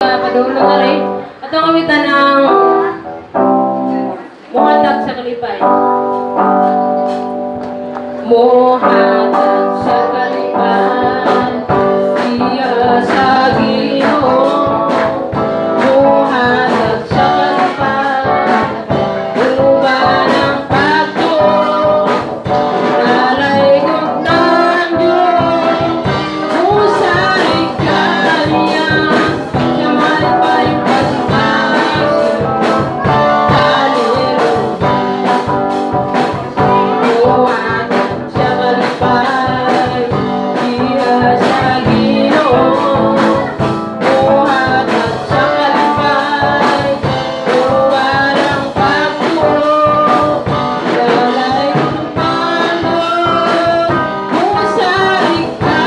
Padulo na rin. At ang kawitan ng muhatag sa kalipay. Muhatag sa kalipay, siya sa Ginoo. Muhatag sa kalipay, uban ang pagtuo. Nalay kong tanyo, musarik ka niya. Yaman pa yung pagmamahal. Hallelujah. Muhatag sa kalipay, siya sa Ginoo. Muhatag sa kalipay, uban ang pagtuo. Nalay kong tanyo, musarik ka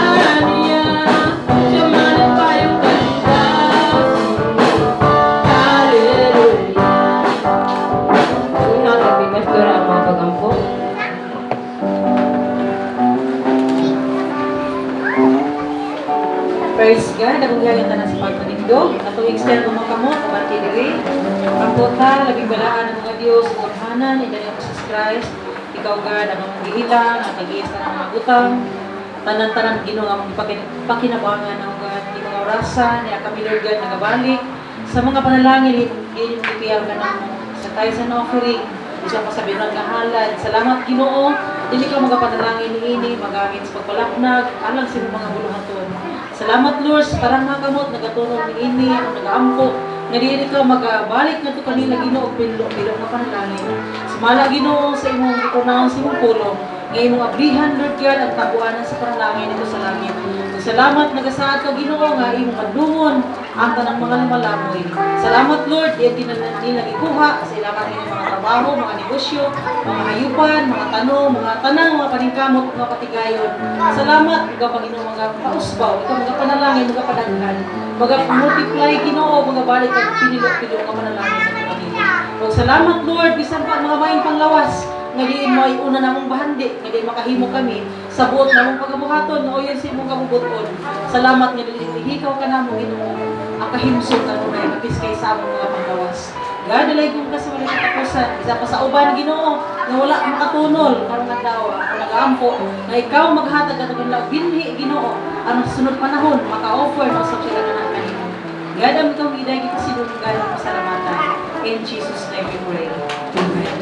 niya. Yaman pa yung pagmamahal. Hallelujah. Una, nagbigas ko na ang mga pagampo. Praise God, ang gayang tanan sa pagpanindog. At extend mo mga kamot, abante diri. Ang kota, labing balaan ng mga Diyos, kurhanan, in the name of Jesus Christ. Ikaw God, ang mga gihilang, ang tagiis ng mga butang. Tanan-tanan Ginoo ang pakinabangan ng God. Di mga orasan, niya kami Lord God, nagabalik. Sa mga panalangin, ipiyag ka ng sa tithes and offering. Isa pa sabihin ng kahalad. Salamat Ginoo. Dili ka magapanalangin niini, magamit sa pagpalaknag, alang sa mga buluhaton. Salamat Lord, sa tarang mga kamot, nagatulong niini, ang nagaampo, nga di ka magabalik na ito kanila Ginoo, bilog na panalangin. Sumala Ginoo sa imong ikunahon sa imong pulong, nga imong abrihan Lord God, ang tabuanan sa panalangin ito sa langit. Salamat nagasaad ka Ginoo nga imong madungon ang tanang mga lumalamoy. Salamat Lord, di nila gikuha sa ilaman ng mga trabaho, mga negosyo, mga hayupan, mga tanong, mga tanang, mga paningkamot, mga patigayon. Salamat, ikaw Panginoon, mga pausbaw, ikaw mga panalangin, mga padaghan, mga multiply Ginoo, mga balik at pinilo-pilo nga panalangin ng Panginoon. O salamat Lord, bisan pa mga maing panglawas, nga diin mo ay una namong bahandi, nga diin makahimo kami sa buot namong pagabuhaton, nga o yun sa imong kabubuton. Salamat nga hikaw ka namo Ginoo, ang kahimsog na tunay, mapis kay sa among mga panglawas. God, dalay kong kasi wala katapusan. Isa pa sa uban Ginoo, na wala makatunol, karong adlaw, ako nag-aampo, na ikaw maghatag at ng binhi Ginoo, ang sunod panahon, maka-offer ng sa sila na kanino. God, ang itong giday kita sinungan ng pasalamatan. In Jesus' name we pray. Amen.